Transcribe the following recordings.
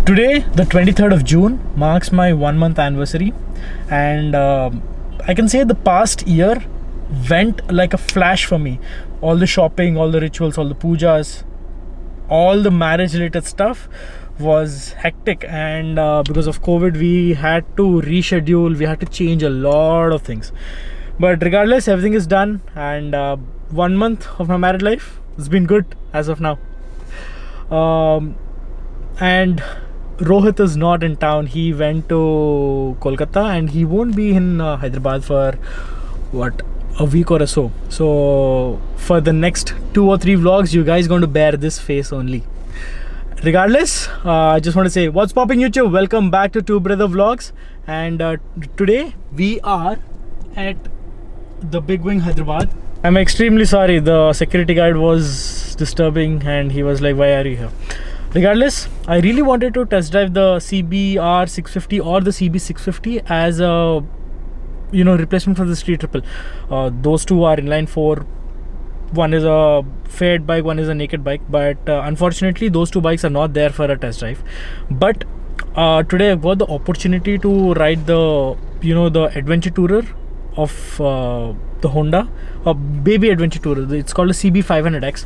Today, the 23rd of June, marks my 1 month anniversary, and I can say the past year went like a flash for me. All the shopping, all the rituals, all the pujas, all the marriage related stuff was hectic, and because of COVID, we had to reschedule, we had to change a lot of things. But regardless, everything is done, and 1 month of my married life has been good as of now. And Rohit is not in town. He went to Kolkata and he won't be in Hyderabad for a week or so. So for the next 2 or 3 vlogs, you guys going to bear this face only. Regardless, I just want to say what's popping YouTube. Welcome back to Two Brother Vlogs, and today we are at the Big Wing Hyderabad. I'm extremely sorry, the security guard was disturbing and he was like, why are you here? Regardless, I really wanted to test drive the CBR 650 or the CB 650 as a replacement for the Street Triple. Those two are inline 4. One is a faired bike, one is a naked bike, but unfortunately those two bikes are not there for a test drive. But today I've got the opportunity to ride the the adventure tourer of the Honda, a baby adventure tourer. It's called a CB 500X.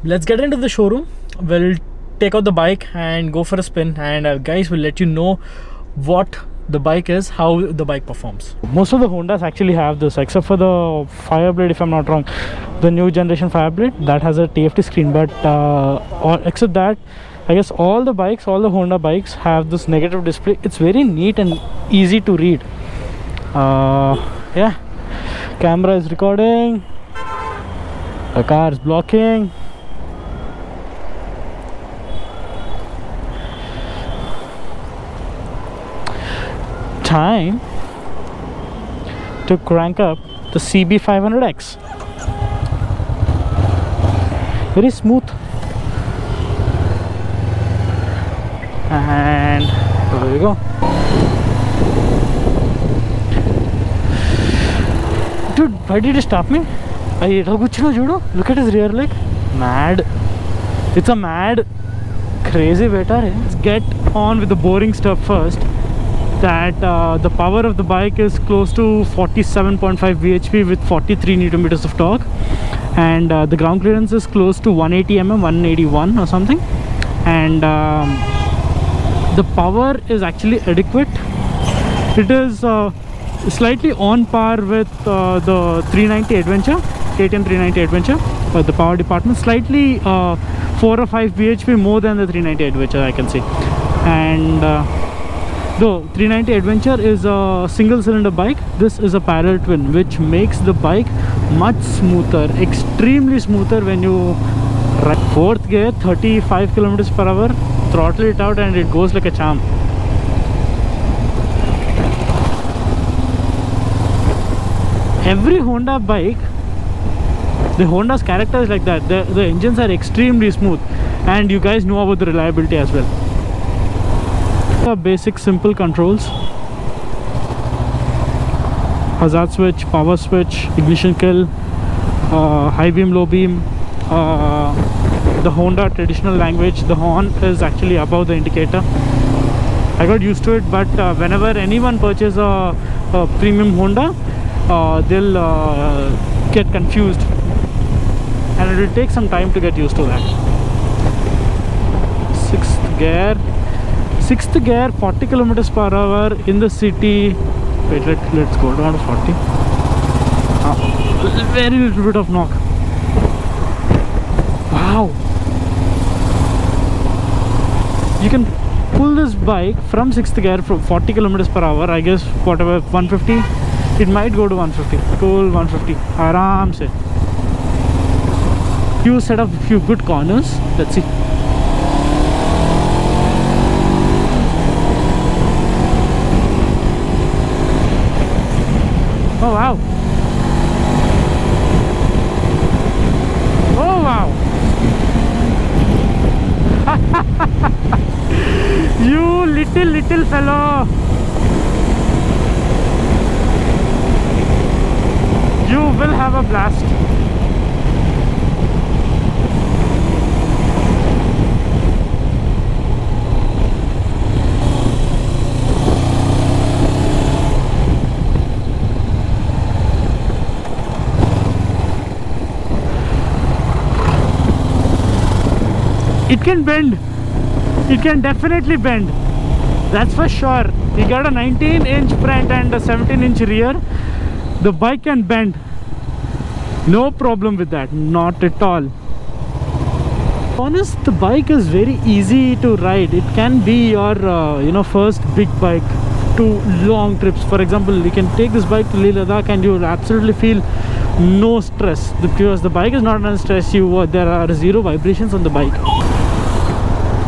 Let's get into the showroom. We'll take out the bike and go for a spin, and guys will let you know what the bike is, how the bike performs. Most of the Hondas actually have this, except for the Fireblade, if I'm not wrong, the new generation Fireblade that has a TFT screen. But except that, I guess all the Honda bikes have this negative display. It's very neat and easy to read. Yeah, camera is recording, the car is blocking. Time to crank up the CB 500X. Very smooth, and there you go. Dude, why did you stop me? Look at his rear leg. Mad. It's a mad, crazy beta. Let's get on with the boring stuff first. That the power of the bike is close to 47.5 bhp with 43 Nm of torque, and the ground clearance is close to 180 mm, 181 or something, and the power is actually adequate. It is slightly on par with the 390 Adventure, KTM 390 Adventure, but the power department slightly 4 or 5 bhp more than the 390 Adventure, I can see. And though 390 Adventure is a single cylinder bike, this is a parallel twin, which makes the bike much smoother, extremely smoother when you ride. 4th gear, 35 km/h, throttle it out and it goes like a charm. Every Honda bike, the Honda's character is like that. The engines are extremely smooth, and you guys know about the reliability as well. Basic simple controls: hazard switch, power switch, ignition kill, high beam, low beam, the Honda traditional language. The horn is actually above the indicator. I got used to it, but whenever anyone purchases a premium Honda, they'll get confused, and it will take some time to get used to that. 6th gear, 40 km/h in the city. Wait, let's go down to 40. Very little bit of knock. Wow, you can pull this bike from 6th gear from 40 km/h. I guess whatever, 150, it might go to 150. Cool, 150 aram se. You set up a few good corners. Let's see. Oh wow. Oh wow. You little fellow. You will have a blast. it can bend. It can definitely bend, that's for sure. You got a 19-inch front and a 17-inch rear. The bike can bend, no problem with that, not at all. Honest, the bike is very easy to ride. It can be your first big bike to long trips. For example, you can take this bike to Leh Ladakh and you will absolutely feel no stress, because the bike is not under stress. There are zero vibrations on the bike.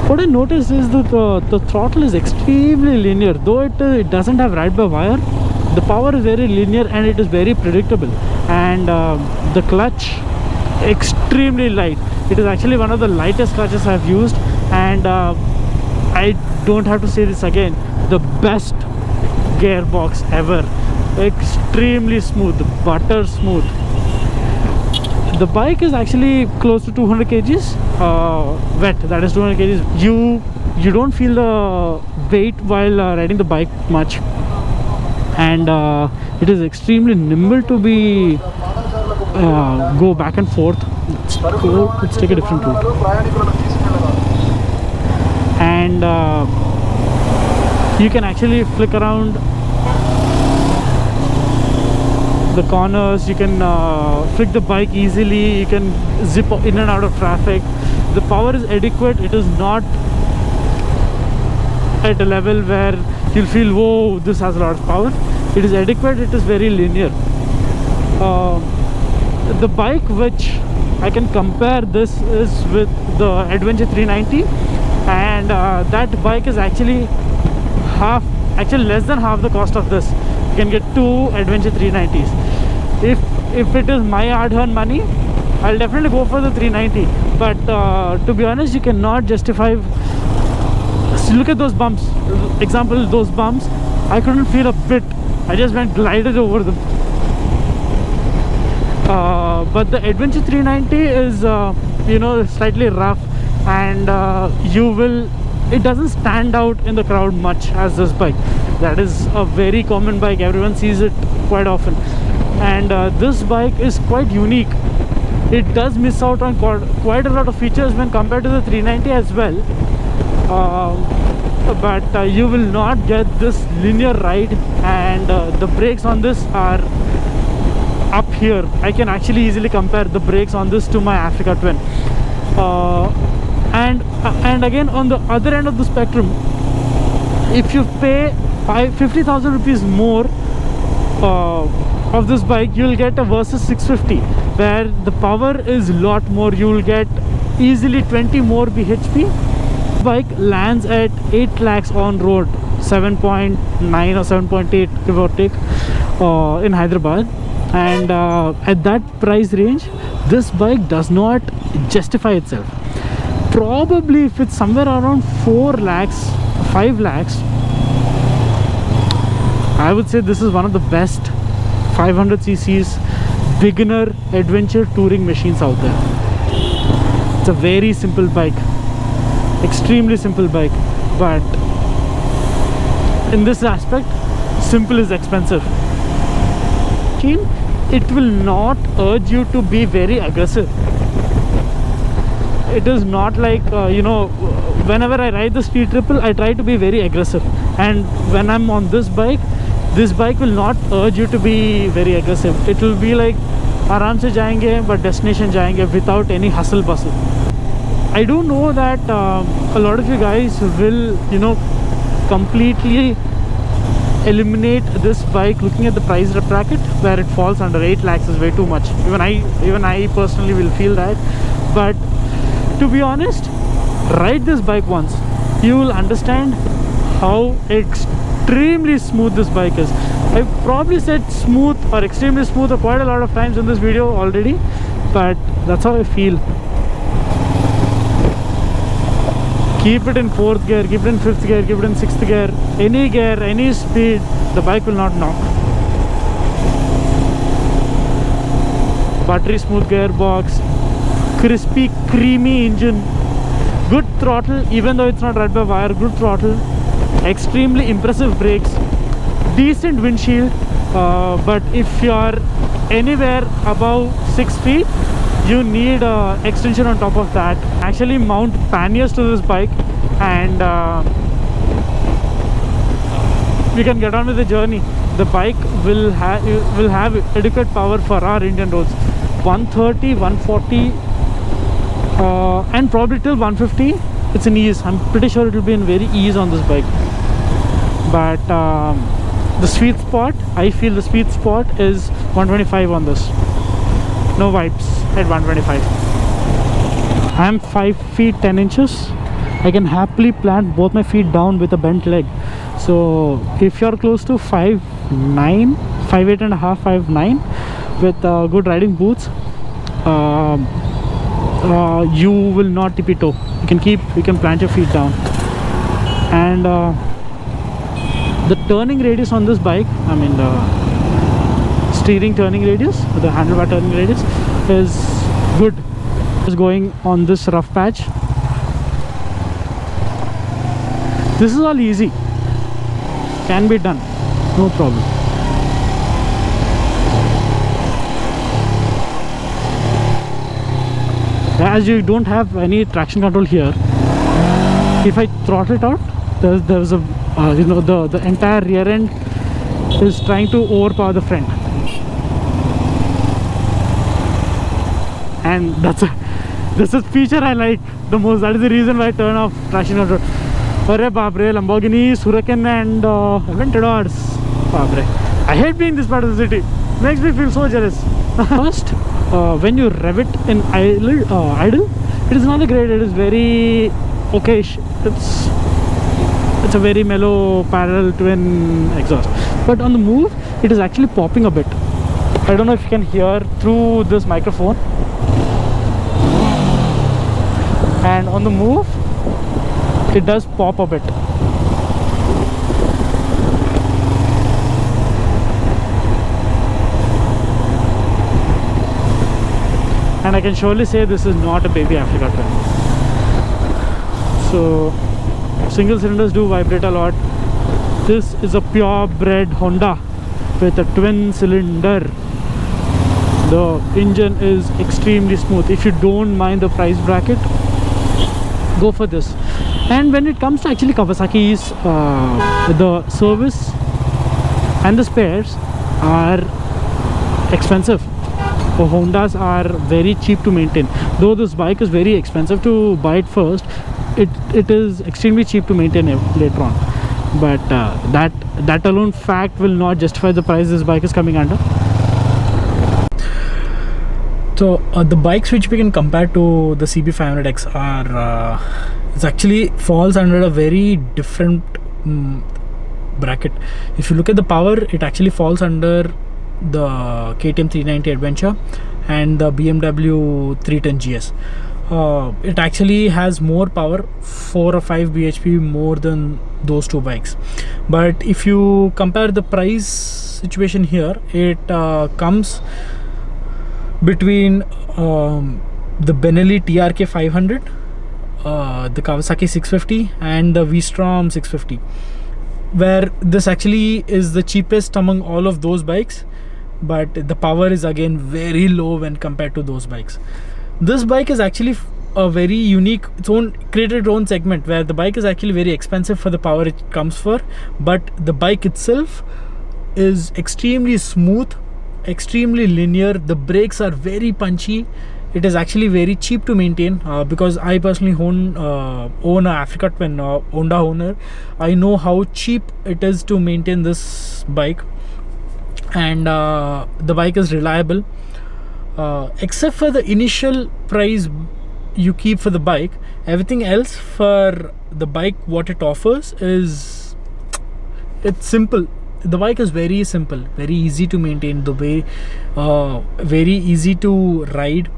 What I noticed is that the throttle is extremely linear. Though it doesn't have ride-by-wire, the power is very linear and it is very predictable. And the clutch, extremely light. It is actually one of the lightest clutches I've used, and I don't have to say this again, the best gearbox ever. Extremely smooth, butter smooth. The bike is actually close to 200 kgs wet, that is 200 kgs. You don't feel the weight while riding the bike much, and it is extremely nimble to be go back and forth. Let's take a different route. And you can actually flick around the corners. You can flick the bike easily. You can zip in and out of traffic. The power is adequate. It is not at a level where you'll feel, whoa, this has a lot of power. It is adequate. It is very linear. The bike which I can compare this is with the Adventure 390, and that bike is actually less than half the cost of this. You can get two Adventure 390s. If it is my hard-earned money, I'll definitely go for the 390. But to be honest, you cannot justify. Look at those bumps. Example, those bumps, I couldn't feel a bit. I just went glided over them. But the Adventure 390 is slightly rough, and it doesn't stand out in the crowd much as this bike. That is a very common bike, everyone sees it quite often, and this bike is quite unique. It does miss out on quite a lot of features when compared to the 390 as well, but you will not get this linear ride, and the brakes on this are up here. I can actually easily compare the brakes on this to my Africa Twin, and again, on the other end of the spectrum, if you pay 50,000 rupees more of this bike, you'll get a Versys 650 where the power is a lot more. You'll get easily 20 more bhp. Bike lands at 8 lakhs on road, 7.9 or 7.8 give or take in Hyderabad, and at that price range this bike does not justify itself. Probably if it's somewhere around 4 lakhs, 5 lakhs, I would say this is one of the best 500cc's beginner adventure touring machines out there. It's a very simple bike, extremely simple bike, but in this aspect, simple is expensive. It will not urge you to be very aggressive. It is not like whenever I ride the Speed Triple, I try to be very aggressive, and when I'm on this bike will not urge you to be very aggressive. It will be like आराम से जाएंगे but destination जाएंगे without any hustle bustle. I do know that a lot of you guys will completely eliminate this bike looking at the price bracket where it falls under 8 lakhs is way too much. Even I personally will feel that, but to be honest, ride this bike once, you will understand how extremely smooth this bike is. I've probably said smooth or extremely smooth quite a lot of times in this video already, but that's how I feel. Keep it in 4th gear, keep it in 5th gear, keep it in 6th gear, any speed, the bike will not knock. Buttery smooth gearbox, crispy, creamy engine, good throttle, even though it's not ride by wire, good throttle, extremely impressive brakes, decent windshield, but if you are anywhere above 6 feet, you need extension on top of that. Actually mount panniers to this bike, and we can get on with the journey. The bike will have adequate power for our Indian roads. 130, 140, and probably till 150. It's an ease. I'm pretty sure it will be in very ease on this bike. But the sweet spot, I feel the sweet spot is 125 on this. No vibes at 125. I'm 5 feet 10 inches. I can happily plant both my feet down with a bent leg. So if you're close to 5'9", 5'8 and a half, 5'9", with good riding boots, you will not tippy toe. You can plant your feet down. And the turning radius on this bike, I mean the steering turning radius, the handlebar turning radius, is good. Just going on this rough patch. This is all easy, can be done, no problem. As you don't have any traction control here, if I throttle it out, there's a the entire rear end is trying to overpower the front, and that's a feature I like the most. That is the reason why I turn off traction control. Arre baapre, Lamborghini, Huracan and Aventadors. Baapre. I hate being this part of the city. Makes me feel so jealous. First, when you rev it in idle, it is not great. It is very okayish. It's a very mellow parallel twin exhaust. But on the move, it is actually popping a bit. I don't know if you can hear through this microphone. And on the move, it does pop a bit. And I can surely say this is not a baby Africa Twin. So single cylinders do vibrate a lot. This is a purebred Honda with a twin cylinder. The engine is extremely smooth. If you don't mind the price bracket, go for this. And when it comes to actually Kawasaki's, the service and the spares are expensive. Hondas are very cheap to maintain. Though this bike is very expensive to buy it first, it is extremely cheap to maintain later on. But that alone fact will not justify the price this bike is coming under. So the bikes which we can compare to the CB500X are it actually falls under a very different bracket. If you look at the power, it actually falls under the KTM 390 Adventure and the BMW 310 GS. It actually has more power, 4 or 5 bhp more than those two bikes. But if you compare the price situation here, it comes between the Benelli TRK 500, the Kawasaki 650 and the V-Strom 650, where this actually is the cheapest among all of those bikes, but the power is again very low when compared to those bikes. This bike is actually a very unique, created its own segment, where the bike is actually very expensive for the power it comes for, but the bike itself is extremely smooth, extremely linear. The brakes are very punchy. It is actually very cheap to maintain, because I personally own a Africa Twin Honda owner. I know how cheap it is to maintain this bike, and the bike is reliable, except for the initial price you keep for the bike. Everything else for the bike, what it offers is, it's simple. The bike is very simple, very easy to maintain, the way very easy to ride.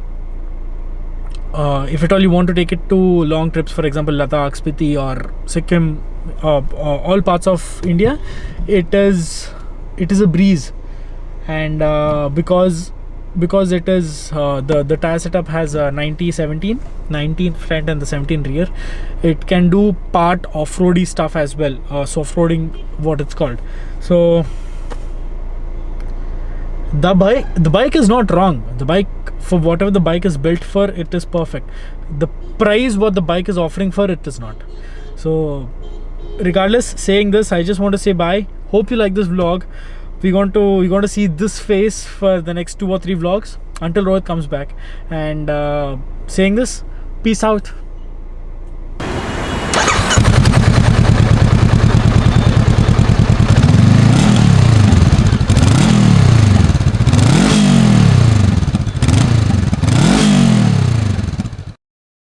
If at all you want to take it to long trips, for example Ladakh, Spiti or Sikkim, all parts of India, it is a breeze. And because it is the tire setup has 90-17, 19 front and the 17 rear, it can do part off-roady stuff as well, soft-roading what it's called. So The bike is not wrong. The bike, for whatever the bike is built for, it is perfect. The price what the bike is offering for, it is not. So regardless, saying this, I just want to say bye. Hope you like this vlog. We're going to see this face for the next 2 or 3 vlogs until Rohit comes back. And saying this, peace out.